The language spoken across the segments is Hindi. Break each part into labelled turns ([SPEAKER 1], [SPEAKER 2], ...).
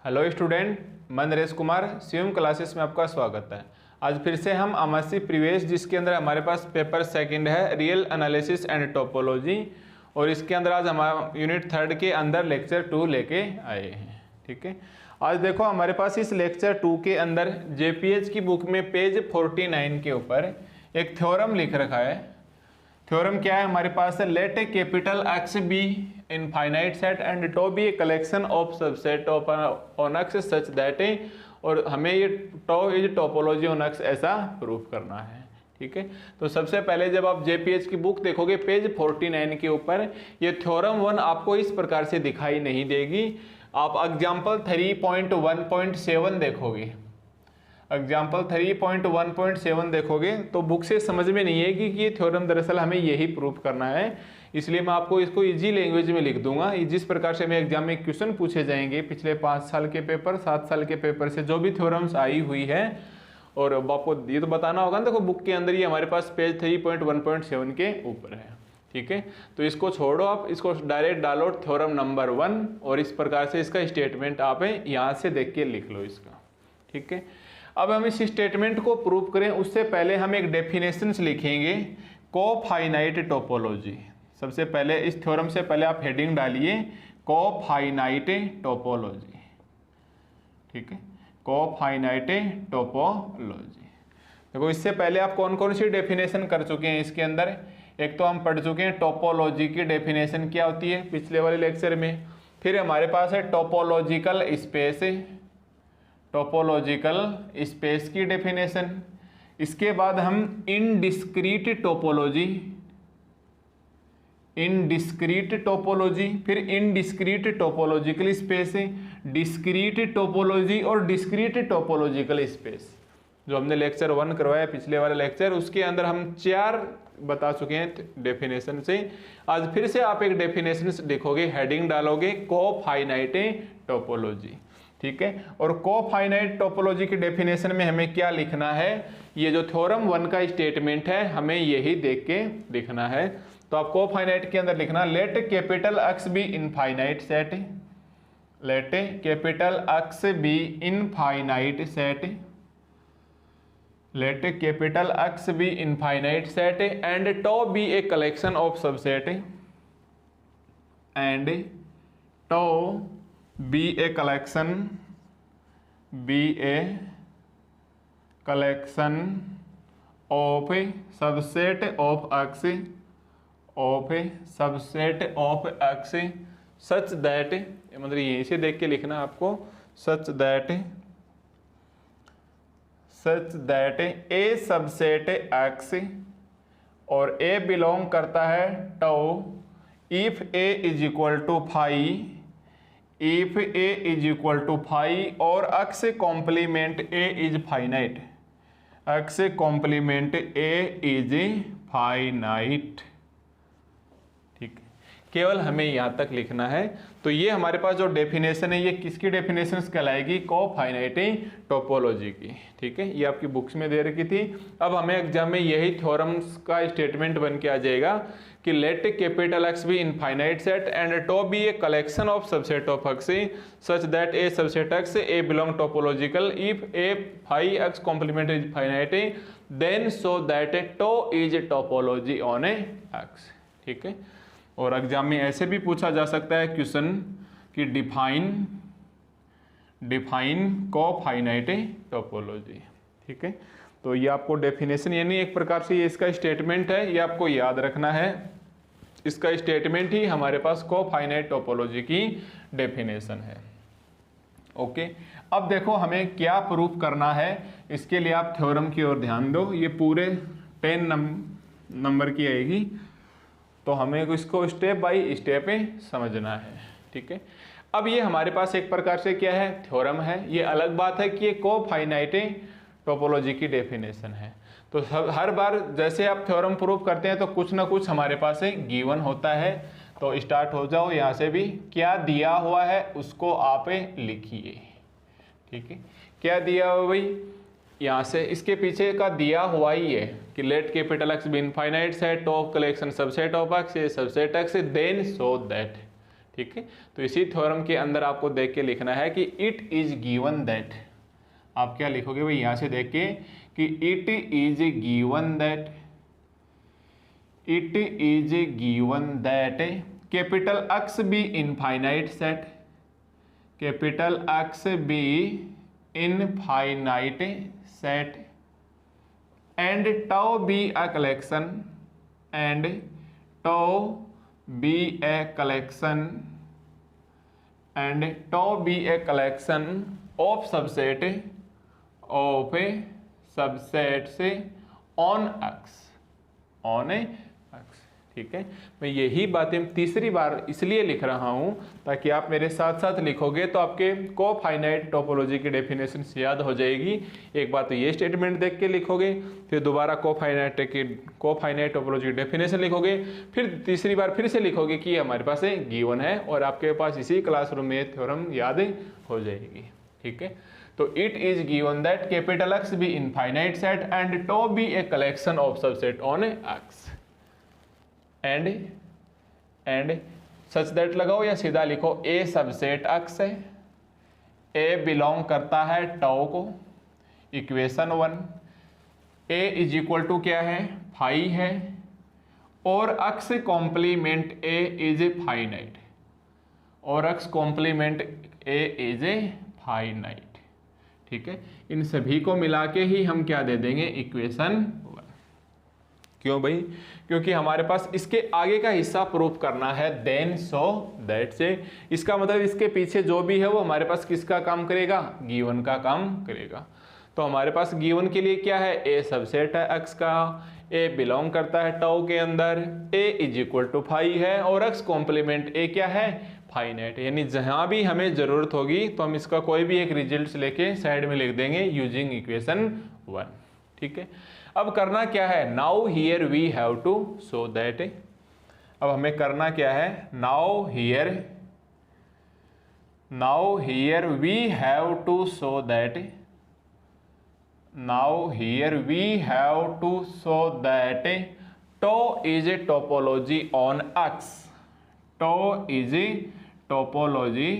[SPEAKER 1] हेलो स्टूडेंट, मैं नरेश कुमार सीएम क्लासेस में आपका स्वागत है। आज फिर से हम एमएससी प्रीवियस, जिसके अंदर हमारे पास पेपर सेकंड है रियल एनालिसिस एंड टोपोलॉजी, और इसके अंदर आज हमारा यूनिट 3 के अंदर लेक्चर 2 लेके आए हैं। ठीक है, आज देखो हमारे पास इस लेक्चर 2 के अंदर जेपीएच की बुक में पेज 49 के ऊपर एक थ्योरम लिख रखा है। थ्योरम क्या है हमारे पास है, let a capital X be infinite set and tau be a collection of subset of on X such that A, और हमें ये tau is topology on X ऐसा प्रूफ करना है। ठीक है, तो सबसे पहले जब आप जेपीएच की बुक देखोगे पेज 49 के ऊपर ये थ्योरम 1 आपको इस प्रकार से दिखाई नहीं देगी। आप एग्जाम्पल 3.1.7 देखोगे, एग्जाम्पल 3.1.7 देखोगे तो बुक से समझ में नहीं आएगी कि ये थ्योरम दरअसल हमें यही प्रूफ करना है। इसलिए मैं आपको इसको इजी लैंग्वेज में लिख दूंगा। जिस प्रकार से हमें एग्जाम में क्वेश्चन पूछे जाएंगे पिछले 5 साल के पेपर, 7 साल के पेपर से जो भी थ्योरम्स आई हुई है, और आपको ये तो बताना होगा ना। देखो बुक के अंदर ये हमारे पास पेज 3.1.7 के ऊपर है। ठीक है, तो इसको छोड़ो, आप इसको डायरेक्ट डालो थ्योरम नंबर 1, और इस प्रकार से इसका स्टेटमेंट आप यहाँ से देख के लिख लो इसका। ठीक है, अब हम इस स्टेटमेंट को प्रूव करें उससे पहले हम एक डेफिनेशंस लिखेंगे, कोफाइनाइट टोपोलॉजी। सबसे पहले इस थ्योरम से पहले आप हेडिंग डालिए कोफाइनाइट टोपोलॉजी। ठीक है, कोफाइनाइट टोपोलॉजी। देखो इससे पहले आप कौन कौन सी डेफिनेशन कर चुके हैं इसके अंदर। एक तो हम पढ़ चुके हैं टोपोलॉजी की डेफिनेशन क्या होती है पिछले वाले लेक्चर में। फिर हमारे पास है टोपोलॉजिकल स्पेस, टोपोलॉजिकल स्पेस की डेफिनेशन। इसके बाद हम इनडिस्क्रीट टोपोलॉजी, इनडिस्क्रीट टोपोलॉजी, फिर indiscrete topological space, discrete topology और डिस्क्रीट टोपोलॉजिकल स्पेस। जो हमने लेक्चर 1 करवाया पिछले वाले लेक्चर, उसके अंदर हम 4 बता चुके हैं डेफिनेशन से। आज फिर से आप एक डेफिनेशन देखोगे, हेडिंग डालोगे कोफाइनाइट टोपोलॉजी। ठीक है, और कोफाइनाइट टोपोलॉजी की डेफिनेशन में हमें क्या लिखना है, ये जो थ्योरम 1 का स्टेटमेंट है हमें यही देख के लिखना है। तो आप कोफाइनाइट के अंदर लिखना, let capital X be infinite set, let capital X be infinite set, let capital X be infinite set and tau be a collection of subset, and tau be a collection, be a collection of subset of X, of subset of X such that, मतलब यहीं से देख के लिखना आपको, such that A subset X और ए बिलोंग करता है tau if A is equal to phi, if A is equal to phi और X complement A is finite, X complement A is finite. ठीक है, केवल हमें यहाँ तक लिखना है। तो ये हमारे पास जो डेफिनेशन है ये किसकी डेफिनेशन कहलाएगी, कोफाइनाइट टोपोलॉजी की। ठीक है, ये आपकी बुक्स में दे रखी थी। अब हमें एग्जाम में यही थ्योरम्स का स्टेटमेंट बन के आ जाएगा कि let capital X be infinite set and tau be a collection of subset of X such that A subset X A belong topological if A phi X complement is finite then so that tau is topology on a X. ठीक है, और एग्जाम में ऐसे भी पूछा जा सकता है क्वेश्चन कि डिफाइन कोफाइनाइट टोपोलॉजी। ठीक है, तो ये आपको डेफिनेशन यानी एक प्रकार से ये इसका स्टेटमेंट है, ये आपको याद रखना है। इसका स्टेटमेंट ही हमारे पास कोफाइनाइट टोपोलॉजी की डेफिनेशन है। ओके, अब देखो हमें क्या प्रूफ करना है, इसके लिए आप थ्योरम की ओर ध्यान दो। ये पूरे 10 नंबर की आएगी, तो हमें इसको स्टेप बाय स्टेप समझना है। ठीक है, अब ये हमारे पास एक प्रकार से क्या है, थ्योरम है। ये अलग बात है कि ये कोफाइनाइट टोपोलॉजी की डेफिनेशन है। तो हर बार जैसे आप थ्योरम प्रूफ करते हैं तो कुछ ना कुछ हमारे पास गिवन होता है। तो स्टार्ट हो जाओ यहाँ से भी, क्या दिया हुआ है उसको आप लिखिए। ठीक है, क्या दिया हुआ भाई, यहाँ से इसके पीछे का दिया हुआ ही है कि let capital X be infinite set of collection subset of X, subset X then so that. ठीक है। तो इसी थ्योरम के अंदर आपको देख के लिखना है कि इट इज गिवन दैट, आप क्या लिखोगे भाई यहाँ से देख के कि it is given that, it is given that capital X be infinite set, capital X be infinite set and tau be a collection, and tau be a collection, and tau be a collection of subset, of a subset से on X, on a X. ठीक है, मैं यही बातें तीसरी बार इसलिए लिख रहा हूं ताकि आप मेरे साथ साथ लिखोगे तो आपके कोफाइनाइट टोपोलॉजी की डेफिनेशन याद हो जाएगी। एक बार तो ये स्टेटमेंट देख के लिखोगे, फिर दोबारा कोफाइनाइट टोपोलॉजी की डेफिनेशन लिखोगे, फिर तीसरी बार फिर से लिखोगे कि हमारे पास गिवन है और आपके पास इसी क्लासरूम में थ्योरम याद हो जाएगी। ठीक है, तो it is given that capital X be infinite set and tau be a collection of subset on X, and such that लगाओ या सीधा लिखो ए सबसेट एक्स है, ए बिलोंग करता है टाउ को, equation 1, A is equal to क्या है, फाई है, और X complement A is finite, और X complement A is finite. ठीक है, इन सभी को मिला के ही हम क्या दे देंगे, इक्वेशन 1। क्यों भाई, क्योंकि हमारे पास इसके आगे का हिस्सा प्रूफ करना है, देन सो दैट से, इसका मतलब इसके पीछे जो भी है वो हमारे पास किसका काम करेगा, गिवन का काम करेगा। तो हमारे पास गिवन के लिए क्या है, ए सबसेट है एक्स का, ए बिलोंग करता है टाउ के अंदर, ए इज इक्वल टू फाई है, और एक्स कॉम्प्लीमेंट ए क्या है, फाइनाइट। यानी जहां भी हमें जरूरत होगी तो हम इसका कोई भी एक रिजल्ट लेके साइड में लिख देंगे यूजिंग इक्वेशन 1। ठीक है, अब करना क्या है, now here we have to show that, अब हमें करना क्या है, now here we have to show that, now here we have to show that tau is a topology on X, tau is a topology,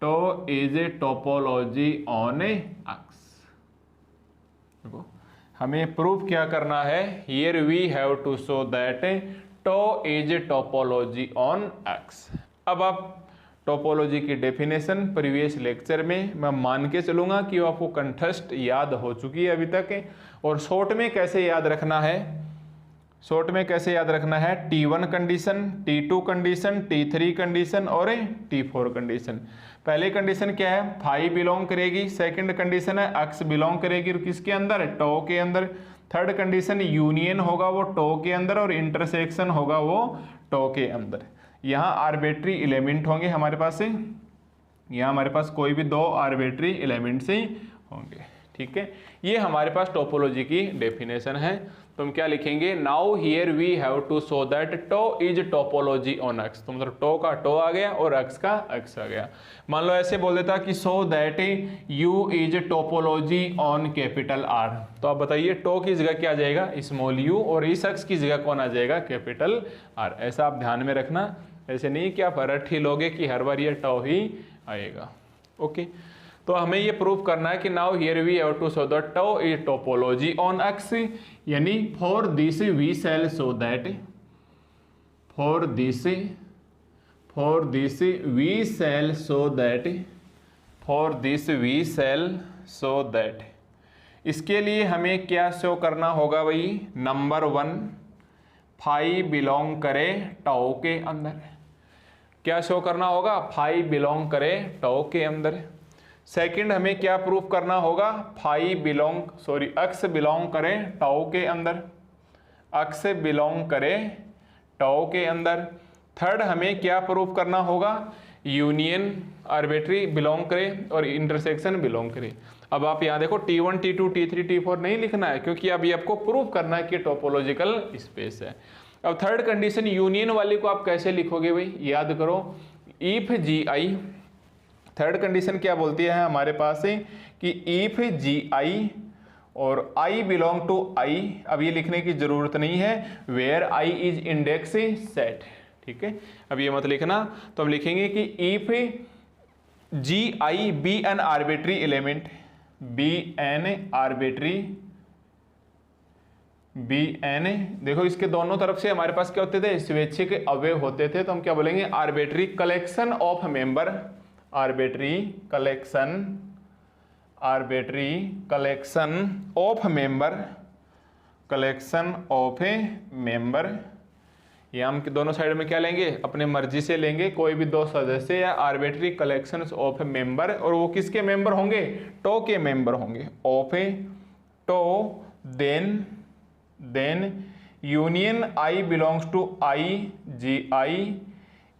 [SPEAKER 1] tau is a topology on X. देखो हमें प्रूफ क्या करना है, here we have to show that tau is a topology on X. अब आप टोपोलॉजी की डेफिनेशन प्रीवियस लेक्चर में मैं मान के चलूंगा कि वो आपको कंठस्थ याद हो चुकी है अभी तक, और शॉर्ट में कैसे याद रखना है, शॉर्ट में कैसे याद रखना है, T1 condition, T2 condition, T3 condition और T4 कंडीशन। पहली कंडीशन क्या है, फाई बिलोंग करेगी, सेकंड कंडीशन है एक्स बिलोंग करेगी किसके अंदर, टो के अंदर, थर्ड कंडीशन यूनियन होगा वो टो के अंदर और इंटरसेक्शन होगा वो टो के अंदर। यहाँ आर्बिट्री एलिमेंट होंगे हमारे पास से, यहाँ हमारे पास कोई भी दो आर्बिट्री एलिमेंट्स ही होंगे। ठीक है, ये हमारे पास टोपोलॉजी की डेफिनेशन है। तो हम क्या लिखेंगे, now here we have to show that tau is topology on X, तो मतलब टो का टो आ गया और एक्स का एक्स आ गया। मान लो ऐसे बोल देता कि show that you is topology on capital R, तो आप बताइए टो की जगह क्या आ जाएगा, स्मॉल यू, और इस एक्स की जगह कौन आ जाएगा, कैपिटल आर। ऐसा आप ध्यान में रखना, ऐसे नहीं कि आप रट ही लोगे कि हर बार ये टो ही आएगा। ओके, तो हमें ये प्रूफ करना है कि now here we have to show that tau is topology on X, यानी for this we shall show that, for this we shall show that, for this we shall show that. इसके लिए हमें क्या शो करना होगा भाई, नंबर 1 फाई बिलोंग करे टो के अंदर, क्या शो करना होगा, फाई बिलोंग करे टो के अंदर। सेकंड हमें क्या प्रूफ करना होगा, एक्स बिलोंग करे टो के अंदर, एक्स बिलोंग करे टो के अंदर। थर्ड हमें क्या प्रूफ करना होगा, यूनियन आर्बिट्री बिलोंग करे और इंटरसेक्शन बिलोंग करे। अब आप यहाँ देखो T1, T2, T3, T4 नहीं लिखना है, क्योंकि अभी आपको प्रूफ करना है कि टोपोलॉजिकल स्पेस है। अब थर्ड कंडीशन यूनियन वाली को आप कैसे लिखोगे भाई, याद करो, if G i, third condition क्या बोलती है हमारे पास कि इफ जी आई और I बिलोंग टू I, अब ये लिखने की जरूरत नहीं है, where I is index set. ठीक है, अब ये मत लिखना, तो हम लिखेंगे कि if G i be an arbitrary element, be an arbitrary, be an, देखो इसके दोनों तरफ से हमारे पास क्या होते थे, स्वैच्छिक अवयव होते थे, तो हम क्या बोलेंगे, arbitrary collection of member, arbitrary collection, arbitrary collection of member, collection of a member. ये हम दोनों साइड में क्या लेंगे, अपने मर्जी से लेंगे कोई भी दो सदस्य, या arbitrary collection of a member, और वो किसके मेंबर होंगे, टो के मेंबर होंगे, of a tau, then union i belongs to I, G i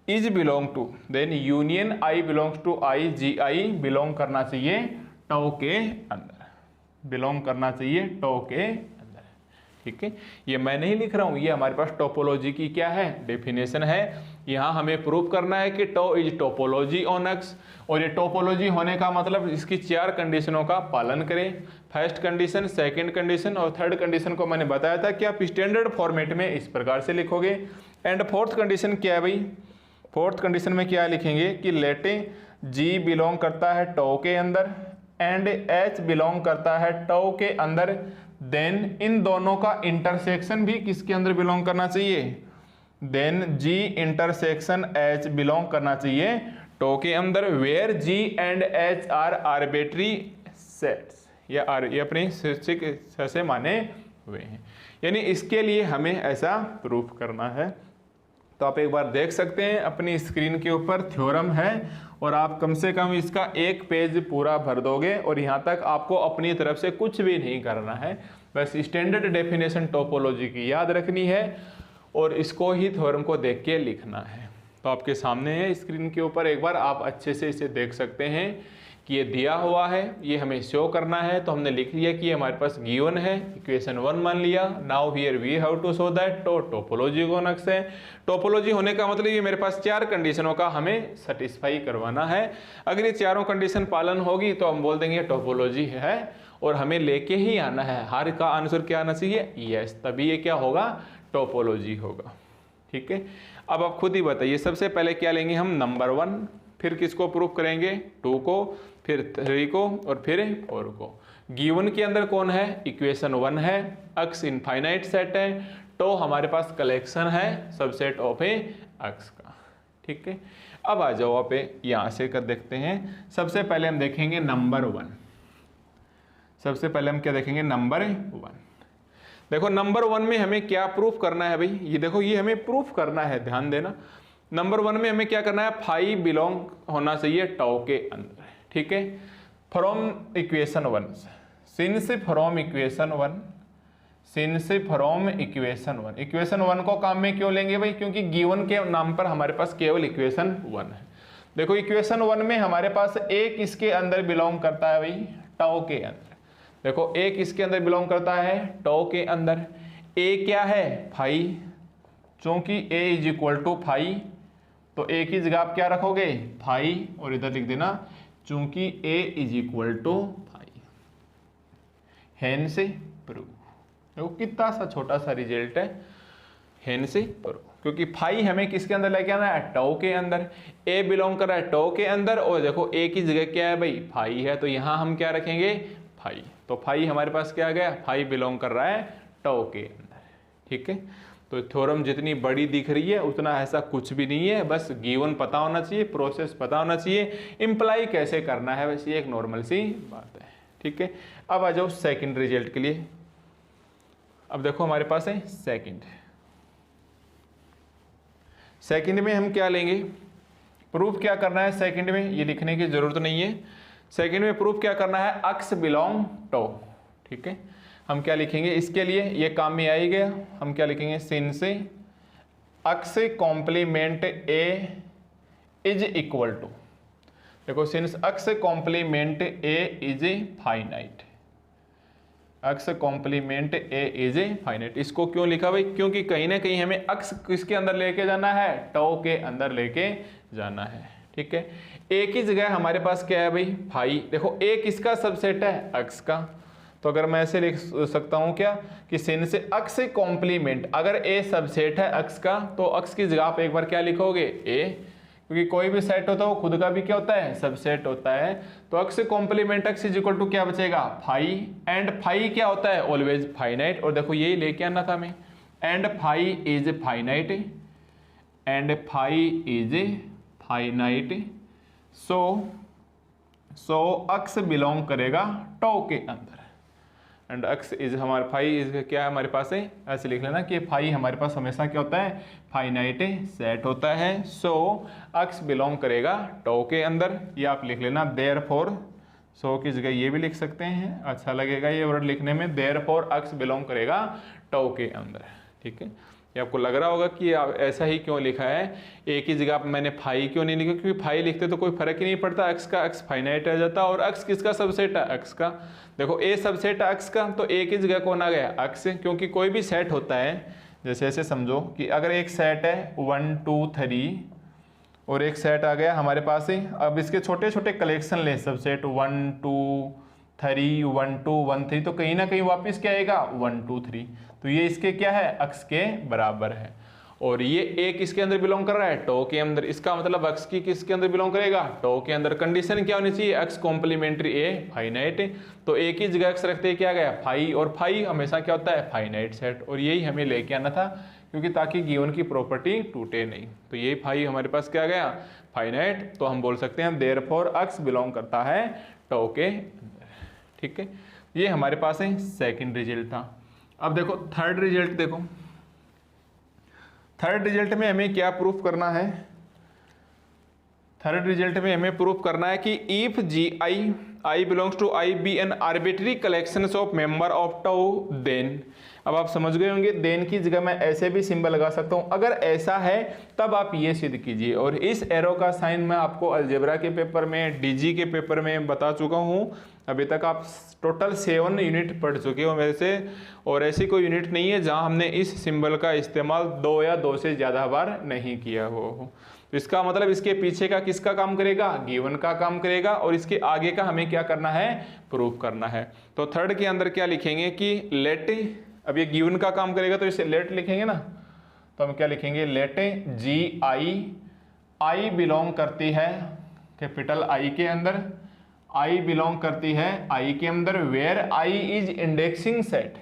[SPEAKER 1] is belong to, then union i belongs to I, G i belong करना चाहिए टो के अंदर, बिलोंग करना चाहिए टो के अंदर। ठीक है, ये मैं नहीं लिख रहा हूं, ये हमारे पास टोपोलॉजी की क्या है, डेफिनेशन है। यहां हमें प्रूव करना है कि tau is topology on X, और ये टोपोलॉजी होने का मतलब इसकी 4 कंडीशनों का पालन करें। फर्स्ट कंडीशन, सेकंड कंडीशन और थर्ड कंडीशन को मैंने बताया था कि आप स्टैंडर्ड फॉर्मेट में इस प्रकार से लिखोगे। एंड फोर्थ कंडीशन क्या है भाई, फोर्थ कंडीशन में क्या लिखेंगे कि लेटे जी बिलोंग करता है टो के अंदर एंड एच बिलोंग करता है टो के अंदर, देन इन दोनों का इंटरसेक्शन भी किसके अंदर बिलोंग करना चाहिए, then G intersection H belong करना चाहिए टो के अंदर, where G and H are arbitrary sets, ये अपनी स्वैच्छिक से माने हुए हैं। यानी इसके लिए हमें ऐसा प्रूफ करना है। तो आप एक बार देख सकते हैं अपनी स्क्रीन के ऊपर थ्योरम है, और आप कम से कम इसका 1 पेज पूरा भर दोगे, और यहाँ तक आपको अपनी तरफ से कुछ भी नहीं करना है, बस स्टैंडर्ड डेफिनेशन टोपोलॉजी की याद रखनी है और इसको ही थ्योरम को देख के लिखना है। तो आपके सामने है स्क्रीन के ऊपर, एक बार आप अच्छे से इसे देख सकते हैं कि ये दिया हुआ है, ये हमें शो करना है। तो हमने लिख लिया कि हमारे पास गिवन है, इक्वेशन 1 मान लिया। Now here we have to show that topology on X है। टोपोलॉजी होने का मतलब ये मेरे पास 4 कंडीशनों का हमें सेटिस्फाई करवाना है। अगर ये चारों कंडीशन पालन होगी तो हम बोल देंगे टोपोलॉजी है, और हमें लेके ही आना है, हर का आंसर क्या आना चाहिए, यस, तभी ये क्या होगा, टोपोलॉजी होगा। ठीक है, अब आप खुद ही बताइए, सबसे पहले क्या लेंगे हम, नंबर 1, फिर किसको प्रूफ करेंगे, 2 को, फिर 3 को, और फिर 4 को। गिवन के अंदर कौन है, इक्वेशन 1 है, एक्स इनफाइनाइट सेट है, तो हमारे पास कलेक्शन है सबसेट ऑफ ए एक्स का। ठीक है, अब आ जाओ आप यहाँ से कर देखते हैं। सबसे पहले हम देखेंगे नंबर 1, सबसे पहले हम क्या देखेंगे, नंबर 1। देखो नंबर 1 में हमें क्या प्रूफ करना है भाई, ये देखो ये हमें प्रूफ करना है, ध्यान देना। नंबर 1 में हमें क्या करना है, फाई बिलोंग होना चाहिए टो के अंदर। ठीक है, from equation 1, since from equation 1, since from equation 1। Equation 1 को काम में क्यों लेंगे भाई, क्योंकि गिवन के नाम पर हमारे पास केवल इक्वेशन 1 है। देखो इक्वेशन 1 में हमारे पास एक इसके अंदर बिलोंग करता है भाई टो के अंदर। देखो एक इसके अंदर बिलोंग करता है टो के अंदर, ए क्या है, फाई, चूंकि A is equal to phi, तो ए की जगह आप क्या रखोगे, फाई, और इधर लिख देना चूंकि A is equal to phi, hence prove. देखो कितना सा छोटा सा रिजल्ट है, हेंस प्रूव, क्योंकि फाई हमें किसके अंदर लेके आना है, टो के अंदर। ए बिलोंग कर रहा है टो के अंदर, और देखो ए की जगह क्या है भाई, फाई है, तो यहां हम क्या रखेंगे, फाई। तो फाई हमारे पास क्या आ गया, फाई बिलोंग कर रहा है टो के अंदर। ठीक है, तो थ्योरम जितनी बड़ी दिख रही है उतना ऐसा कुछ भी नहीं है, बस गिवन पता होना चाहिए, प्रोसेस पता होना चाहिए, इम्प्लाई कैसे करना है, बस ये एक नॉर्मल सी बात है। ठीक है, अब आ जाओ सेकंड रिजल्ट के लिए। अब देखो हमारे पास है सेकंड, सेकंड में हम क्या लेंगे, प्रूफ क्या करना है सेकंड में, ये लिखने की जरूरत नहीं है। सेकंड में प्रूफ क्या करना है, एक्स बिलोंग टो। ठीक है, हम क्या लिखेंगे इसके लिए, ये काम में आ ही गया, हम क्या लिखेंगे, since X complement A is equal to, देखो since X complement A is finite, X complement A is finite. इसको क्यों लिखा भाई, क्योंकि कहीं ना कहीं हमें एक्स किसके अंदर लेके जाना है, टो के अंदर लेके जाना है। ठीक है, ए की जगह हमारे पास क्या है भाई, फाई। देखो ए किसका सबसेट है, एक्स का, तो अगर मैं ऐसे लिख सकता हूँ क्या कि sin से अक्ष कॉम्प्लीमेंट, अगर a सबसेट है अक्ष का तो अक्ष की जगह आप एक बार क्या लिखोगे a, क्योंकि कोई भी सेट होता है वो खुद का भी क्या होता है सबसेट होता है। तो अक्ष कॉम्प्लीमेंट अक्ष इज इक्वल टू क्या बचेगा फाई, एंड फाई क्या होता है ऑलवेज फाइनाइट, और देखो यही लेके आना था हमें, and phi is finite, and phi is finite, so x belong करेगा टो के अंदर, एंड अक्ष इज हमारा फाई इज क्या है हमारे पास है, ऐसे लिख लेना कि फाई हमारे पास हमेशा क्या होता है फाइनाइट सेट होता है। सो अक्ष बिलोंग करेगा टो के अंदर, ये आप लिख लेना देयरफॉर, सो की जगह ये भी लिख सकते हैं, अच्छा लगेगा ये वर्ड लिखने में, देयरफॉर अक्ष बिलोंग करेगा टो के अंदर। ठीक है, ये आपको लग रहा होगा कि ऐसा ही क्यों लिखा है, एक ही जगह मैंने फाई क्यों नहीं लिखा, क्योंकि फाई लिखते तो कोई फर्क ही नहीं पड़ता, अक्ष का अक्ष फाइनाइट रह जाता, और अक्ष किसका सबसेट है अक्ष का, देखो ए सबसेट है अक्ष का, तो एक ही जगह कौन आ गया अक्ष, क्योंकि कोई भी सेट होता है, जैसे ऐसे समझो कि अगर एक सेट है 1 2 3 और एक सेट आ गया हमारे पास ही, अब इसके छोटे छोटे कलेक्शन ले सबसेट 1 2 3 1 2 1 3, तो कहीं ना कहीं वापस क्या आएगा 1 2 3, तो ये इसके क्या है अक्ष के बराबर है, और ये एक इसके अंदर बिलोंग कर रहा है टो के अंदर, इसका मतलब अक्ष की किसके अंदर बिलोंग करेगा टो के अंदर। कंडीशन क्या होनी चाहिए अक्ष कॉम्प्लीमेंट्री ए फाइनाइट, तो एक ही जगह अक्ष रखते क्या गया फाई, और फाई हमेशा क्या होता है फाइनाइट सेट, और यही हमें लेके आना था, क्योंकि ताकि गिवन की प्रॉपर्टी टूटे नहीं, तो यही फाई हमारे पास क्या गया फाइनाइट, तो हम बोल सकते हैं देयरफॉर अक्ष बिलोंग करता है टो के अंदर। ठीक है, ये हमारे पास है सेकंड रिजल्ट था। अब देखो थर्ड रिजल्ट, देखो थर्ड रिजल्ट में हमें क्या प्रूफ करना है, थर्ड रिजल्ट में हमें प्रूफ करना है कि if G i belongs to I be an arbitrary collection of member of tau then, अब आप समझ गए होंगे देन की जगह मैं ऐसे भी सिंबल लगा सकता हूं, अगर ऐसा है तब आप ये सिद्ध कीजिए, और इस एरो का साइन मैं आपको अलजेब्रा के पेपर में डीजी के पेपर में बता चुका हूं, अभी तक आप टोटल 7 यूनिट पढ़ चुके हो मेरे से, और ऐसी कोई यूनिट नहीं है जहां हमने इस सिंबल का इस्तेमाल 2 या 2 से ज़्यादा बार नहीं किया हो। तो इसका मतलब इसके पीछे का किसका काम करेगा गिवन का काम करेगा, और इसके आगे का हमें क्या करना है प्रूफ करना है। तो थर्ड के अंदर क्या लिखेंगे कि लेट, अब ये गिवन का काम करेगा तो इसे लेट लिखेंगे ना, तो हम क्या लिखेंगे लेट जी आई बिलोंग करती है कैपिटल आई के अंदर, आई बिलोंग करती है आई के अंदर, where I is indexing set,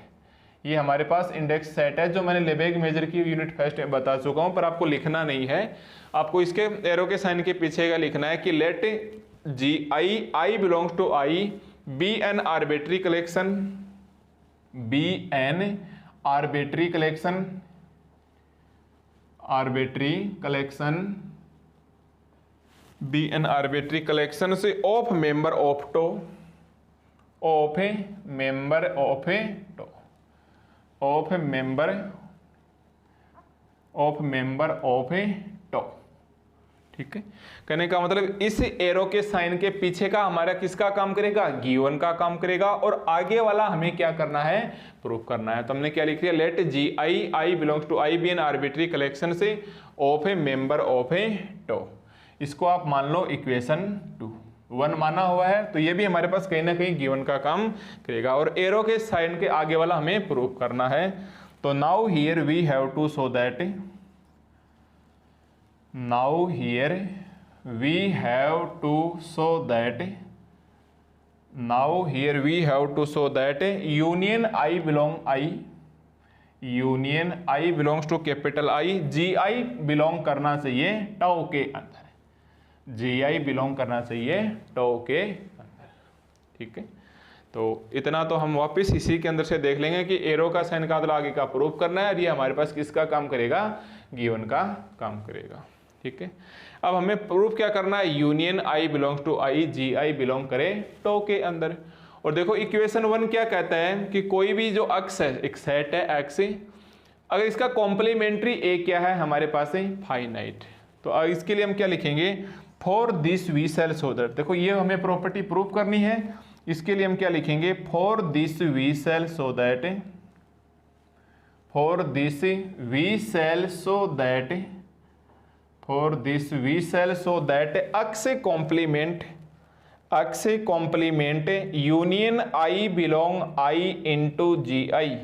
[SPEAKER 1] ये हमारे पास इंडेक्स सेट है जो मैंने लेबेग मेजर की यूनिट फर्स्ट में बता चुका हूं, पर आपको लिखना नहीं है, आपको इसके एरो के साइन के पीछे का लिखना है कि let G i belongs to I be an arbitrary collection, be an arbitrary collection, arbitrary collection, be an arbitrary collection से of member of tau, of a member of a tau, of member of a tau. ठीक है, कहने का मतलब इस एरो के साइन के पीछे का हमारा किसका काम करेगा गिवन का काम करेगा, और आगे वाला हमें क्या करना है प्रूफ करना है। तो हमने क्या लिख दिया let G i belongs to I be an arbitrary collection से of a member of a tau, इसको आप मान लो इक्वेशन 1 माना हुआ है, तो ये भी हमारे पास कहीं ना कहीं गिवन का काम करेगा, और एरो के साइन के आगे वाला हमें प्रूफ करना है। तो now here we have to show that, now here we have to show that, now here we have to show that union i belongs to capital I, G i belong करना चाहिए टो के अंदर, जी आई बिलोंग करना चाहिए टो के अंदर। ठीक है, तो इतना तो हम वापस इसी के अंदर से देख लेंगे कि एरो का साइन का आगे का प्रूफ करना है, और ये हमारे पास किसका काम करेगा गिवन का काम करेगा। ठीक है, अब हमें प्रूफ क्या करना है union i belongs to I, G i belong करे टो के अंदर। और देखो इक्वेशन 1 क्या कहता है कि कोई भी जो अक्ष है एक सेट है एक्स, अगर इसका कॉम्प्लीमेंट्री ए क्या है हमारे पास है फाइनाइट, तो इसके लिए हम क्या लिखेंगे for this we shall show that, देखो ये हमें प्रॉपर्टी प्रूफ करनी है, इसके लिए हम क्या लिखेंगे for this we shall show that, for this we shall show that, for this we shall show that x complement x complement union I belong I into G i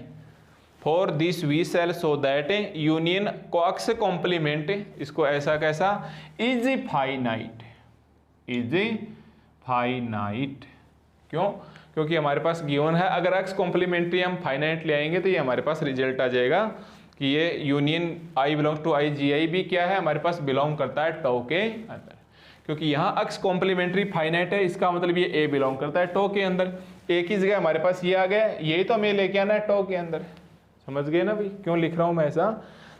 [SPEAKER 1] for this we shall show that union को x कॉम्प्लीमेंट, इसको ऐसा कैसा, इज फाइनाइट, इज फाइनाइट। क्यों? क्योंकि हमारे पास गिवन है अगर x कॉम्प्लीमेंट्री हम फाइनाइट ले आएंगे तो ये हमारे पास रिजल्ट आ जाएगा कि ये union I belong to I G i भी क्या है, हमारे पास बिलोंग करता है टो के अंदर। क्योंकि यहाँ x कॉम्प्लीमेंट्री फाइनाइट है, इसका मतलब ये A बिलोंग करता है टो के अंदर। एक ही जगह हमारे पास ये आ गया, यही तो हमें लेके आना है टो के अंदर। समझ गए ना भाई क्यों लिख रहा हूँ मैं ऐसा?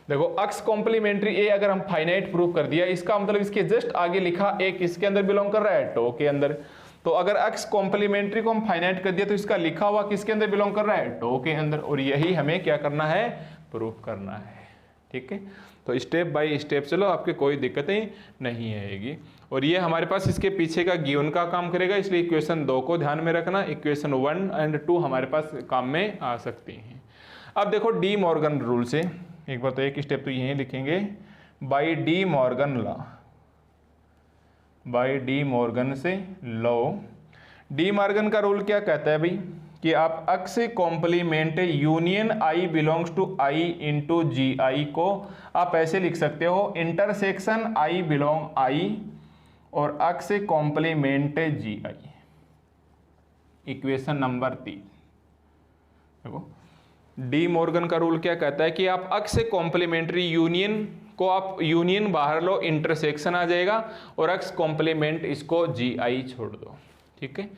[SPEAKER 1] देखो x कॉम्प्लीमेंट्री A अगर हम फाइनाइट प्रूव कर दिया, इसका मतलब इसके जस्ट आगे लिखा A किसके अंदर बिलोंग कर रहा है, टो के अंदर। तो अगर x कॉम्प्लीमेंट्री को हम फाइनाइट कर दिया तो इसका लिखा हुआ किसके अंदर बिलोंग कर रहा है, टो के अंदर। और यही हमें क्या करना है, प्रूफ करना है। ठीक है, तो स्टेप बाय स्टेप चलो, आपके कोई दिक्कतें नहीं आएगी। और ये हमारे पास इसके पीछे का गिवन का काम करेगा, इसलिए इक्वेशन 2 को ध्यान में रखना, इक्वेशन 1 एंड 2 हमारे पास काम में आ सकती हैं। अब देखो डी मॉर्गन रूल से एक बार, तो एक स्टेप तो यहीं लिखेंगे, by de Morgan law, by de Morgan से लॉ। डी मॉर्गन का रूल क्या कहता है भाई कि आप x complement union I belongs to I into G i को आप ऐसे लिख सकते हो, इंटरसेक्शन I बिलोंग I और x complement G i. Equation number 3 देखो, डी मॉर्गन का रूल क्या कहता है कि आप x कॉम्प्लीमेंट्री यूनियन को आप यूनियन बाहर लो, इंटरसेक्शन आ जाएगा, और x कॉम्प्लीमेंट इसको जी आई छोड़ दो। ठीक है,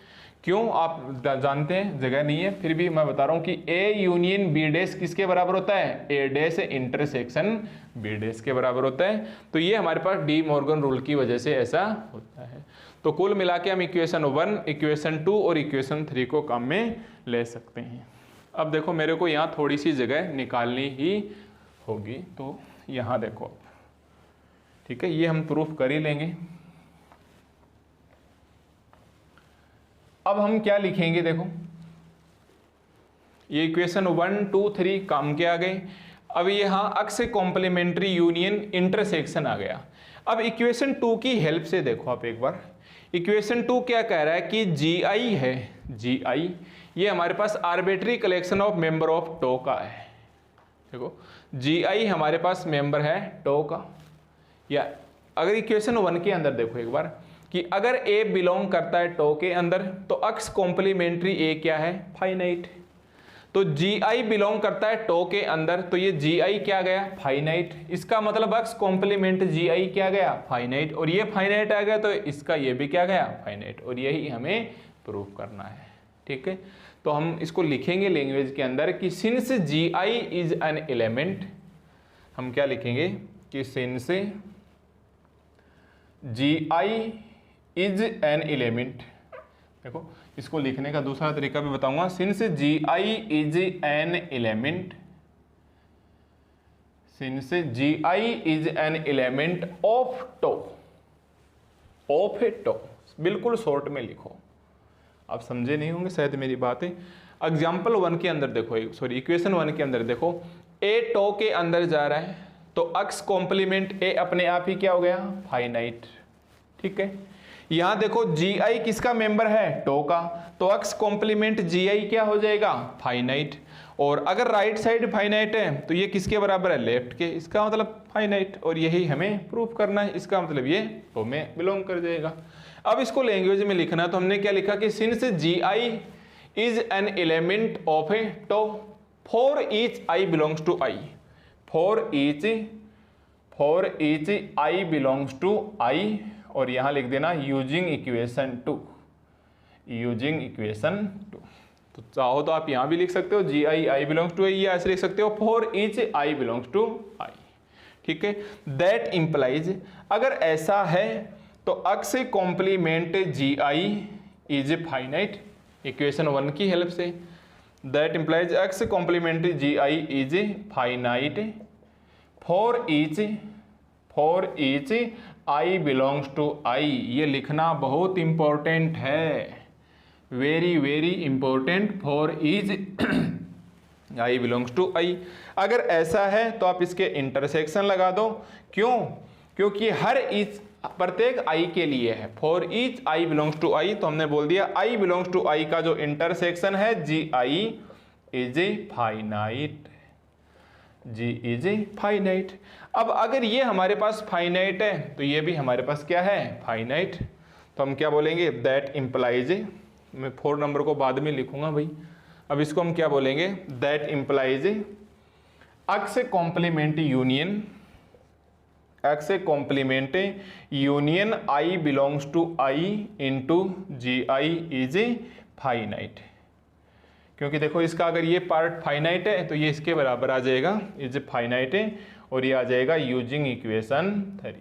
[SPEAKER 1] क्यों आप जानते हैं, जगह नहीं है, फिर भी मैं बता रहा हूं कि A यूनियन B डैश किसके बराबर होता है, A dash intersection B dash के बराबर होता है। तो ये हमारे पास डी मॉर्गन रूल की वजह से ऐसा होता है। तो कुल मिला के हम इक्वेशन 1, इक्वेशन 2 और इक्वेशन 3 को काम में ले सकते हैं। अब देखो मेरे को यहाँ थोड़ी सी जगह निकालनी ही होगी, तो यहाँ देखो, ठीक है, ये हम प्रूफ कर ही लेंगे। अब हम क्या लिखेंगे, देखो ये इक्वेशन 1, 2, 3 काम के आ गए। अब यहाँ x कॉम्प्लीमेंट्री यूनियन इंटरसेक्शन आ गया। अब इक्वेशन 2 की हेल्प से देखो आप एक बार, इक्वेशन 2 क्या कह रहा है कि जी आई है, जी आई ये हमारे पास arbitrary collection of member of tau का है। देखो जी आई हमारे पास मेंबर है टो का। या अगर इक्वेशन 1 के अंदर देखो एक बार कि अगर A बिलोंग करता है टो के अंदर तो x कॉम्प्लीमेंट्री A क्या है, फाइनाइट। तो जी आई बिलोंग करता है टो के अंदर, तो ये जी आई क्या गया, फाइनाइट। इसका मतलब x कॉम्प्लीमेंट जी आई क्या गया, फाइनाइट। और ये फाइनाइट आ गया तो इसका ये भी क्या गया, फाइनाइट। और यही हमें प्रूफ करना है। ठीक है, तो हम इसको लिखेंगे लैंग्वेज के अंदर कि since G i is an element, हम क्या लिखेंगे कि since G i is an element. देखो इसको लिखने का दूसरा तरीका भी बताऊंगा, since G i is an element, since G i is an element of tau, of a tau, बिल्कुल शॉर्ट में लिखो, आप समझे नहीं होंगे शायद मेरी बातें। एग्जाम्पल 1 के अंदर देखो, सॉरी इक्वेशन 1 के अंदर देखो, ए टो के अंदर जा रहा है तो x कॉम्प्लीमेंट A अपने आप ही क्या हो गया, फाइनाइट। ठीक है, यहां देखो जी आई किसका मेंबर है, टो का, तो x कॉम्प्लीमेंट जी आई क्या हो जाएगा, फाइनाइट। और अगर राइट साइड फाइनाइट है तो ये किसके बराबर है, लेफ्ट के, इसका मतलब फाइनाइट। और यही हमें प्रूफ करना है, इसका मतलब ये टो में बिलोंग कर जाएगा। अब इसको लैंग्वेज में लिखना है तो हमने क्या लिखा कि since G i is an element of a tau for each i belongs to I, for each i belongs to I, और यहां लिख देना यूजिंग इक्वेशन 2, यूजिंग इक्वेशन 2। तो चाहो तो आप यहां भी लिख सकते हो जी आई बिलोंग्स टू आई, या ऐसे लिख सकते हो for each i belongs to I. ठीक है, दैट इंप्लाइज, अगर ऐसा है तो x complement G i is finite, equation 1 की हेल्प से, that implies x complement G i is finite for each i belongs to I. ये लिखना बहुत इंपॉर्टेंट है, very very important, for each i belongs to I. अगर ऐसा है तो आप इसके इंटरसेक्शन लगा दो, क्यों, क्योंकि हर ईच प्रत्येक i के लिए है, for each i belongs to i, तो हमने बोल दिया i बिलोंग्स टू i का जो इंटरसेक्शन है gi is a finite, g is a finite. अब अगर ये हमारे पास फाइनाइट है तो ये भी हमारे पास क्या है, फाइनाइट। तो हम क्या बोलेंगे, दैट इम्प्लाइज, मैं 4 नंबर को बाद में लिखूंगा भाई, अब इसको हम क्या बोलेंगे, that implies X complement union, X complement union i belongs to i into G i is a finite. क्योंकि देखो इसका अगर ये पार्ट फाइनाइट है तो ये इसके बराबर आ जाएगा, इज ए फाइनाइट है, और ये आ जाएगा यूजिंग इक्वेशन 3,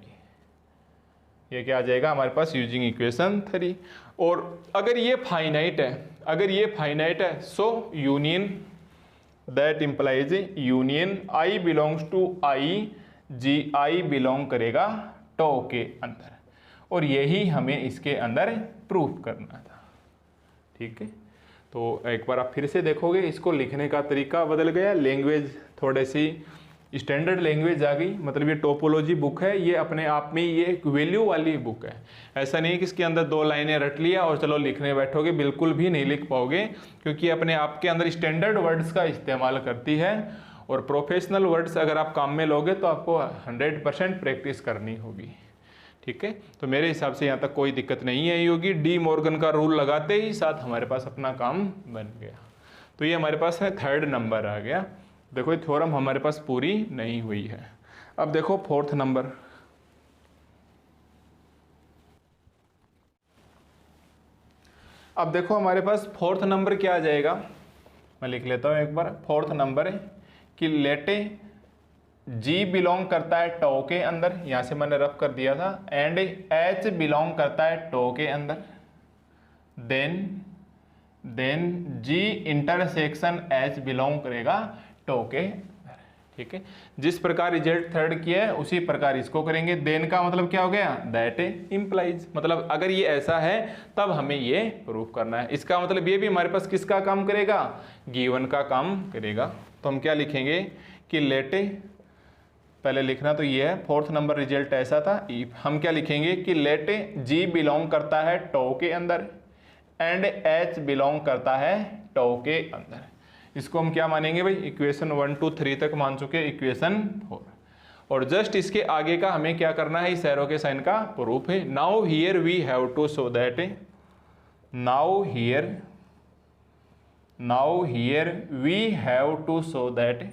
[SPEAKER 1] ये क्या आ जाएगा हमारे पास, यूजिंग इक्वेशन 3। और अगर ये फाइनाइट है, अगर ये फाइनाइट है, so union, that implies union i belongs to i, G i belong करेगा टो के अंदर, और यही हमें इसके अंदर प्रूफ करना था। ठीक है, तो एक बार आप फिर से देखोगे, इसको लिखने का तरीका बदल गया, लैंग्वेज थोड़ी सी स्टैंडर्ड लैंग्वेज आ गई। मतलब ये टोपोलॉजी बुक है, ये अपने आप में ये एक वैल्यू वाली बुक है। ऐसा नहीं कि इसके अंदर 2 लाइनें रट लिया और चलो लिखने बैठोगे, बिल्कुल भी नहीं लिख पाओगे, क्योंकि अपने आप के अंदर स्टैंडर्ड वर्ड्स का इस्तेमाल करती है, और प्रोफेशनल वर्ड्स अगर आप काम में लोगे तो आपको 100% प्रैक्टिस करनी होगी। ठीक है, तो मेरे हिसाब से यहाँ तक कोई दिक्कत नहीं आई होगी। डी मॉर्गन का रूल लगाते ही साथ हमारे पास अपना काम बन गया। तो ये हमारे पास है 3rd नंबर आ गया। देखो ये थ्योरम हमारे पास पूरी नहीं हुई है। अब देखो 4th नंबर, अब देखो हमारे पास 4th नंबर क्या आ जाएगा, मैं लिख लेता हूँ एक बार। 4th नंबर है कि लेटे G बिलोंग करता है टो के अंदर, यहाँ से मैंने रफ कर दिया था, एंड H बिलोंग करता है टो के अंदर, then G intersection H belong करेगा टो के अंदर। ठीक है, जिस प्रकार रिजल्ट 3rd किया है उसी प्रकार इसको करेंगे। देन का मतलब क्या हो गया, दैट इम्प्लाइज, मतलब अगर ये ऐसा है तब हमें ये प्रूफ करना है। इसका मतलब ये भी हमारे पास किसका काम करेगा, गिवन का काम करेगा। तो हम क्या लिखेंगे कि लेटे, पहले लिखना तो ये है, 4th नंबर रिजल्ट ऐसा था। इफ हम क्या लिखेंगे कि लेट G बिलोंग करता है टो के अंदर एंड H बिलोंग करता है टो के अंदर। इसको हम क्या मानेंगे भाई, इक्वेशन 1 2 3 तक मान चुके, इक्वेशन 4, और जस्ट इसके आगे का हमें क्या करना है, इस एरो के साइन का प्रूफ है। Now here we have to show that, now here we have to show that,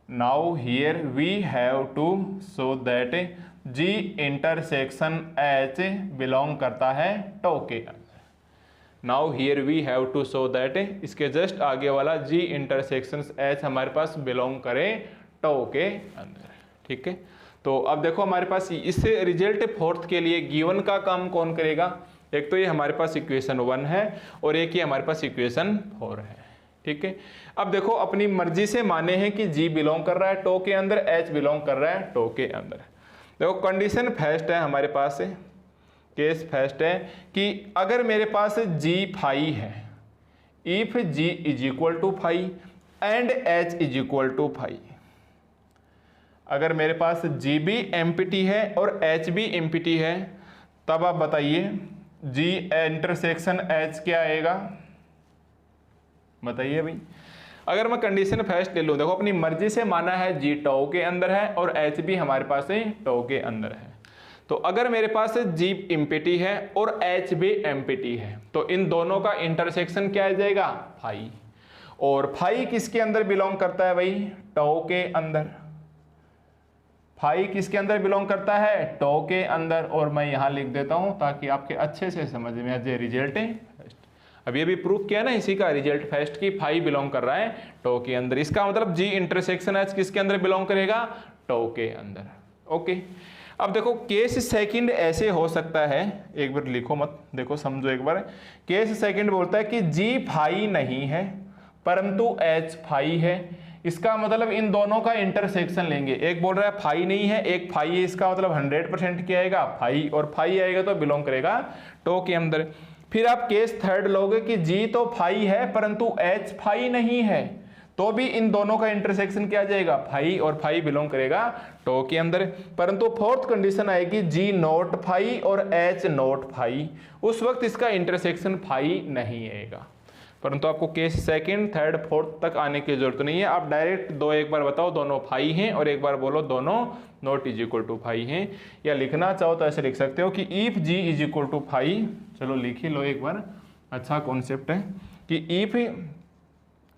[SPEAKER 1] now here we have to show that G intersection H belong करता है टो के अंदर। Now here we have to show that, इसके जस्ट आगे वाला G इंटरसेक्शन H हमारे पास बिलोंग करे टो के अंदर। ठीक है, तो अब देखो हमारे पास इससे रिजल्ट 4th के लिए गिवन का काम कौन करेगा, एक तो ये हमारे पास इक्वेशन 1 है और एक ये हमारे पास इक्वेशन 4 है। ठीक है, अब देखो अपनी मर्जी से माने हैं कि G बिलोंग कर रहा है टो के अंदर, H बिलोंग कर रहा है टो के अंदर। देखो कंडीशन फर्स्ट है हमारे पास, केस फर्स्ट है कि अगर मेरे पास G फाई है, if G is equal to phi and H is equal to phi, अगर मेरे पास G भी एम्प्टी है और H भी एम्प्टी है, तब आप बताइए G इंटरसेक्शन H क्या आएगा, बताइए भाई। अगर मैं कंडीशन फर्स्ट ले लूँ, देखो अपनी मर्जी से माना है G टो के अंदर है और H भी हमारे पास टो के अंदर है, तो अगर मेरे पास G एम्प्टी है और H भी एम्प्टी है, तो इन दोनों का इंटरसेक्शन क्या आ जाएगा, फाई। और फाई किसके अंदर बिलोंग करता है भाई, टो के अंदर। फाई किसके अंदर बिलोंग करता है, टो के अंदर। और मैं यहाँ लिख देता हूँ ताकि आपके अच्छे से समझ में आ जाए रिजल्ट फर्स्ट। अब ये भी प्रूफ किया ना इसी का, रिजल्ट फर्स्ट की फाई बिलोंग कर रहा है टो के अंदर। इसका मतलब G इंटरसेक्शन H किसके अंदर बिलोंग करेगा, टो के अंदर। ओके, अब देखो केस सेकंड ऐसे हो सकता है, एक बार लिखो मत, देखो समझो एक बार। केस सेकंड बोलता है कि G फाई नहीं है परंतु H फाई है। इसका मतलब इन दोनों का इंटरसेक्शन लेंगे, एक बोल रहा है फाई नहीं है, एक फाई है, इसका मतलब 100% क्या आएगा, फाई, और फाई आएगा तो बिलोंग करेगा टो के अंदर। फिर आप केस थर्ड लोगे कि G तो फाई है परंतु H फाई नहीं है, तो भी इन दोनों का इंटरसेक्शन क्या आ जाएगा, फाई, और फाई बिलोंग करेगा टो के अंदर। परंतु फोर्थ कंडीशन आएगी जी नॉट फाई और एच नॉट फाई, उस वक्त इसका इंटरसेक्शन फाई नहीं आएगा। परंतु आपको केस सेकंड, थर्ड, फोर्थ तक आने की जरूरत नहीं है। आप डायरेक्ट एक बार बताओ दोनों फाई हैं और एक बार बोलो दोनों not is equal to phi हैं, या लिखना चाहो तो ऐसे लिख सकते हो कि if G is equal to phi, चलो लिख ही लो एक बार, अच्छा कॉन्सेप्ट है कि इफ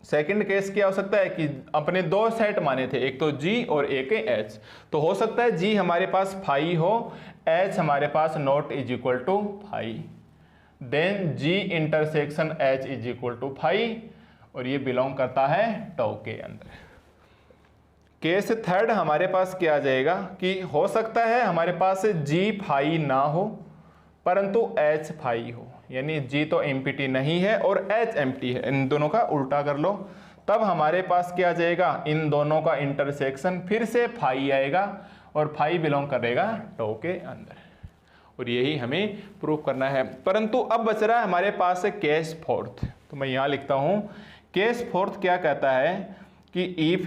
[SPEAKER 1] सेकंड केस क्या हो सकता है कि अपने दो सेट माने थे, एक तो जी और एक एच, तो हो सकता है जी हमारे पास फाई हो, एच हमारे पास not is equal to phi, then G intersection H is equal to phi, और ये बिलोंग करता है टो के अंदर। केस थर्ड हमारे पास क्या आ जाएगा कि हो सकता है हमारे पास जी फाई ना हो परंतु एच फाई हो, यानी जी तो एम्प्टी नहीं है और एच एम्प्टी है, इन दोनों का उल्टा कर लो, तब हमारे पास क्या आ जाएगा, इन दोनों का इंटरसेक्शन फिर से फाई आएगा और फाई बिलोंग करेगा टो के अंदर, और यही हमें प्रूव करना है। परंतु अब बच रहा है हमारे पास केस फोर्थ, तो मैं यहां लिखता हूं केस फोर्थ क्या कहता है कि इफ,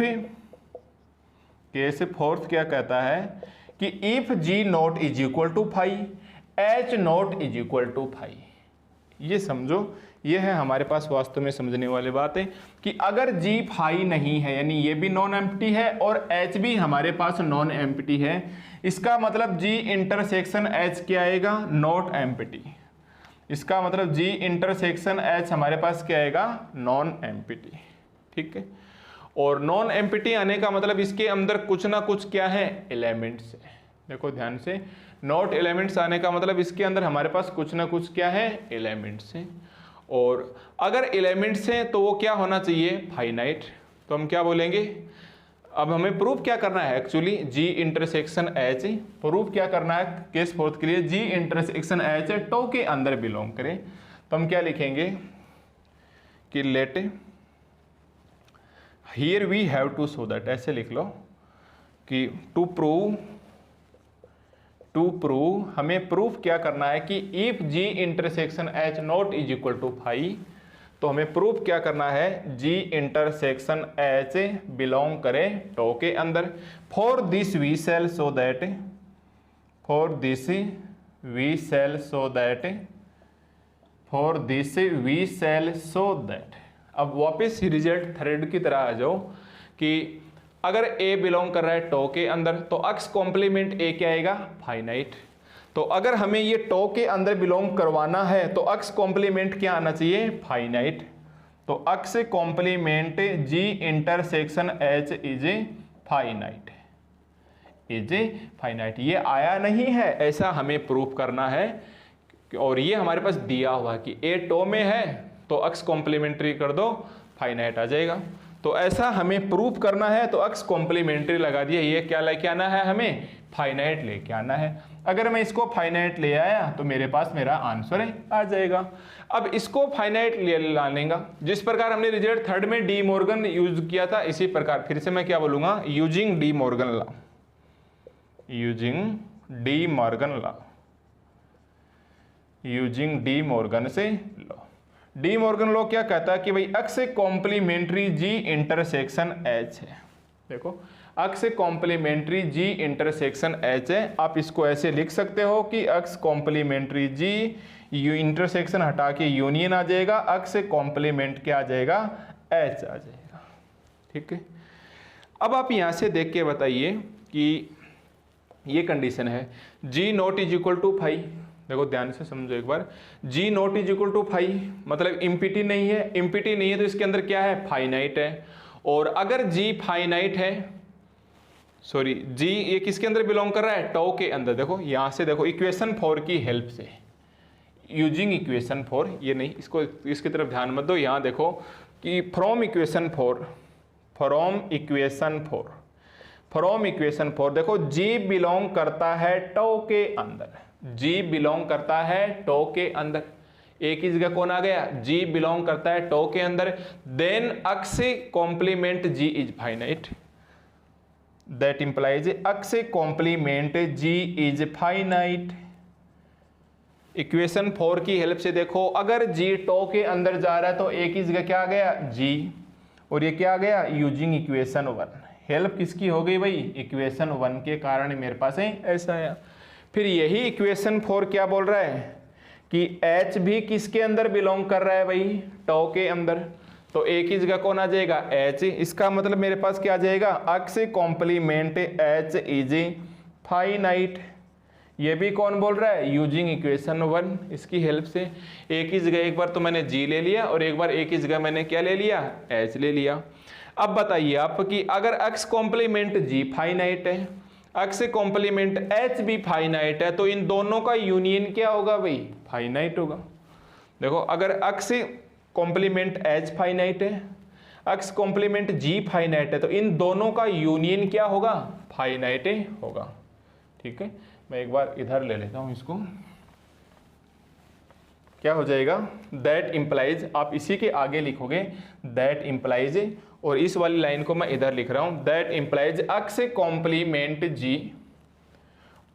[SPEAKER 1] केस फोर्थ क्या कहता है कि if G not is equal to phi, H not is equal to phi. ये समझो, ये है हमारे पास वास्तव में समझने वाली बात है कि अगर जी फाई नहीं है, यानी ये भी नॉन एम्प्टी है और एच भी हमारे पास नॉन एम्प्टी है, इसका मतलब जी इंटरसेक्शन एच क्या आएगा, नॉट एम्प्टी। इसका मतलब जी इंटरसेक्शन एच हमारे पास क्या आएगा, नॉन एम्प्टी। ठीक है, और नॉन एम्प्टी आने का मतलब इसके अंदर कुछ ना कुछ क्या है, एलिमेंट्स है। देखो ध्यान से, नॉट एलिमेंट्स आने का मतलब इसके अंदर हमारे पास कुछ ना कुछ क्या है, एलिमेंट्स हैं, और अगर एलिमेंट्स हैं तो वो क्या होना चाहिए, फाइनाइट। तो हम क्या बोलेंगे, अब हमें प्रूफ क्या करना है, एक्चुअली जी इंटरसेक्शन एच, प्रूफ क्या करना है केस फोर्थ के लिए, जी इंटरसेक्शन एच टो के अंदर बिलोंग करे। तो हम क्या लिखेंगे कि let here we have to show that, ऐसे लिख लो कि टू प्रूव हमें प्रूफ क्या करना है कि if G intersection H not is equal to phi, तो हमें प्रूफ क्या करना है, जी इंटरसेक्शन एच बिलोंग करे टो के अंदर। For this we shall show that, for this we shall show that, for this we shall show that. अब वापस रिजल्ट थर्ड की तरह आ जाओ कि अगर ए बिलोंग कर रहा है टो के अंदर तो अक्स कॉम्प्लीमेंट ए क्या आएगा, फाइनाइट। तो अगर हमें ये टो के अंदर बिलोंग करवाना है तो अक्स कॉम्प्लीमेंट क्या आना चाहिए, फाइनाइट। तो x complement G intersection H is finite, is finite. ये आया नहीं है, ऐसा हमें प्रूफ करना है, और ये हमारे पास दिया हुआ है कि ए टो में है तो अक्स कॉम्प्लीमेंट्री कर दो, फाइनाइट आ जाएगा। तो ऐसा हमें प्रूफ करना है तो अक्स कॉम्प्लीमेंट्री लगा दिया, ये क्या लेके आना है, हमें फाइनाइट लेके आना है। अगर मैं इसको फाइनाइट ले आया तो मेरे पास मेरा आंसर आ जाएगा। अब इसको फाइनाइट ले लाने का, जिस प्रकार हमने रिजल्ट थर्ड में डी मॉर्गन यूज किया था, इसी प्रकार फिर से मैं क्या बोलूंगा, using D Morgan law, using D Morgan law, using D Morgan से लॉ। डी मॉर्गन लॉ क्या कहता है कि भाई अक्स कॉम्प्लीमेंट्री जी इंटरसेक्शन एच है। देखो अक्स कॉम्प्लीमेंट्री जी इंटरसेक्शन एच है, आप इसको ऐसे लिख सकते हो कि अक्स कॉम्प्लीमेंट्री जी, यू इंटरसेक्शन हटा के यूनियन आ जाएगा, अक्स कॉम्प्लीमेंट क्या आ जाएगा, एच आ जाएगा। ठीक है, अब आप यहां से देख के बताइए कि ये कंडीशन है G not is equal to phi. देखो ध्यान से समझो एक बार, G not is equal to phi मतलब इम्पिटी नहीं है, इम्पिटी नहीं है तो इसके अंदर क्या है, फाइनाइट है। और अगर जी फाइनाइट है, सॉरी जी ये किसके अंदर बिलोंग कर रहा है, टो के अंदर। देखो यहां से देखो इक्वेशन 4 की हेल्प से, यूजिंग इक्वेशन 4, ये नहीं, इसको इसकी तरफ ध्यान मत दो, यहां देखो कि from equation 4, from equation 4, from equation 4 देखो जी बिलोंग करता है टो के अंदर, जी बिलोंग करता है टो के अंदर। एक ही जगह कौन आ गया, जी बिलोंग करता है टो के अंदर, then x complement G is finite, that implies x complement G is finite. Equation 4 की हेल्प से देखो अगर जी टो के अंदर जा रहा है तो एक ही जगह क्या आ गया, जी, और ये क्या आ गया, यूजिंग इक्वेशन 1। हेल्प किसकी हो गई भाई, इक्वेशन 1 के कारण मेरे पास है ऐसा आया। फिर यही इक्वेशन 4 क्या बोल रहा है कि H भी किसके अंदर बिलोंग कर रहा है भाई, टो के अंदर। तो A की जगह कौन आ जाएगा, H। इसका मतलब मेरे पास क्या आ जाएगा, अक्स कॉम्प्लीमेंट H इज फाइनाइट। ये भी कौन बोल रहा है, यूजिंग इक्वेशन 1। इसकी हेल्प से A की जगह एक बार तो मैंने G ले लिया और एक बार A की जगह मैंने क्या ले लिया, H ले लिया। अब बताइए आप कि अगर अक्स कॉम्प्लीमेंट G फाइनाइट है, अक्स कॉम्प्लीमेंट H भी फाइनाइट है, तो इन दोनों का यूनियन क्या होगा भाई, फाइनाइट होगा। देखो अगर अक्स कॉम्प्लीमेंट H फाइनाइट है, अक्स कॉम्प्लीमेंट G फाइनाइट है, तो इन दोनों का यूनियन क्या होगा, फाइनाइट होगा। ठीक है, मैं एक बार इधर ले लेता हूं इसको, क्या हो जाएगा, दैट इंप्लाइज, आप इसी के आगे लिखोगे दैट इंप्लाइज, और इस वाली लाइन को मैं इधर लिख रहा हूं, that implies x complement G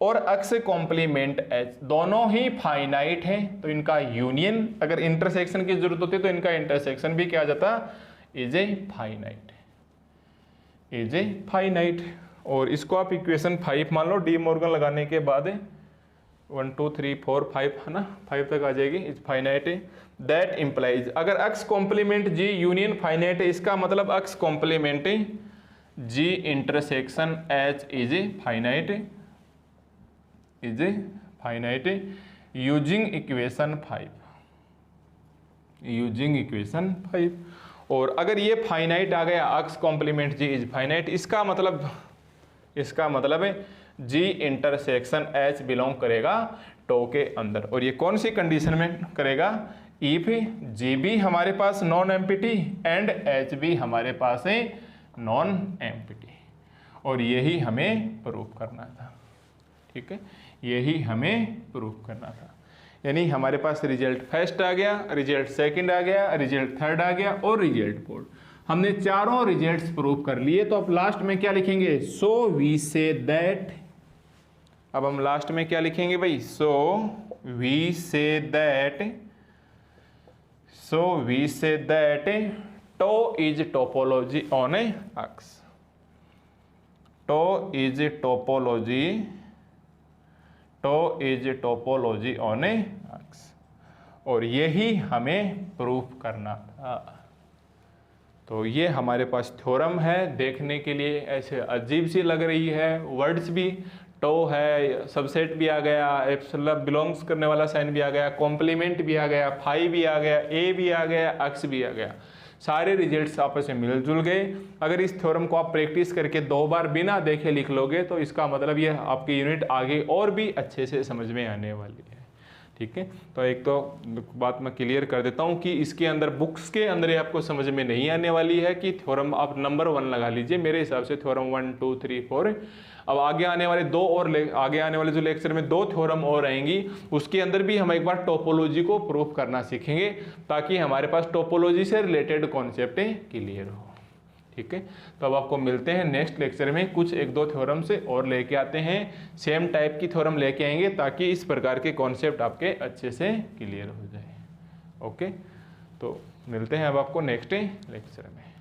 [SPEAKER 1] और अक्स कॉम्प्लीमेंट H दोनों ही फाइनाइट हैं, तो इनका यूनियन, अगर इंटरसेक्शन की जरूरत होती तो इनका इंटरसेक्शन भी क्या आ जाता, is a finite, is a finite. और इसको आप इक्वेशन 5 मान लो, डी मॉर्गन लगाने के बाद 1 2 3 4 5 है ना, 5 तक आ जाएगी, इज फाइनाइट। दैट इंप्लाइज, अगर x complement G union finite है, इसका मतलब x complement G intersection H is a finite, is a finite using equation 5, using equation 5। और अगर ये फाइनाइट आ गया, x complement G is finite, इसका मतलब है G इंटरसेक्शन H बिलोंग करेगा टो के अंदर। और ये कौन सी कंडीशन में करेगा, इफ G भी हमारे पास नॉन एम्प्टी एंड H भी हमारे पास है नॉन एम्प्टी। और यही हमें प्रूफ करना था। ठीक है, यही हमें प्रूफ करना था। यानी हमारे पास रिजल्ट फर्स्ट आ गया, रिजल्ट सेकंड आ गया, रिजल्ट थर्ड आ गया और रिजल्ट फोर्थ। हमने चारों रिजल्ट्स प्रूव कर लिए। तो अब लास्ट में क्या लिखेंगे, सो वी से दैट। अब हम लास्ट में क्या लिखेंगे भाई, so we say that tau is topology on a x, tau is topology on a x. और यही हमें प्रूफ करना था। तो ये हमारे पास थ्योरम है, देखने के लिए ऐसे अजीब सी लग रही है, वर्ड्स भी, टो है, सबसेट भी आ गया, एप्सिलॉन बिलोंग्स करने वाला साइन भी आ गया, कॉम्प्लीमेंट भी आ गया, फाई भी आ गया, ए भी आ गया, अक्स भी आ गया, सारे रिजल्ट्स आपस में मिलजुल गए। अगर इस थ्योरम को आप प्रैक्टिस करके 2 बार बिना देखे लिख लोगे तो इसका मतलब ये आपकी यूनिट आगे और भी अच्छे से समझ में आने वाली है। ठीक है, तो एक तो बात मैं क्लियर कर देता हूँ कि इसके अंदर बुक्स के अंदर आपको समझ में नहीं आने वाली है कि थ्योरम आप नंबर 1 लगा लीजिए। मेरे हिसाब से थ्योरम 1 2 3 4। अब आगे आने वाले आगे आने वाले जो लेक्चर में 2 थ्योरम और आएंगी, उसके अंदर भी हम एक बार टोपोलॉजी को प्रूफ करना सीखेंगे, ताकि हमारे पास टोपोलॉजी से रिलेटेड कॉन्सेप्ट क्लियर हो। ठीक है, तो अब आपको मिलते हैं नेक्स्ट लेक्चर में, कुछ 1-2 थ्योरम से और लेके आते हैं, सेम टाइप की थ्योरम लेके आएंगे, ताकि इस प्रकार के कॉन्सेप्ट आपके अच्छे से क्लियर हो जाए। ओके, तो मिलते हैं अब आपको नेक्स्ट लेक्चर में।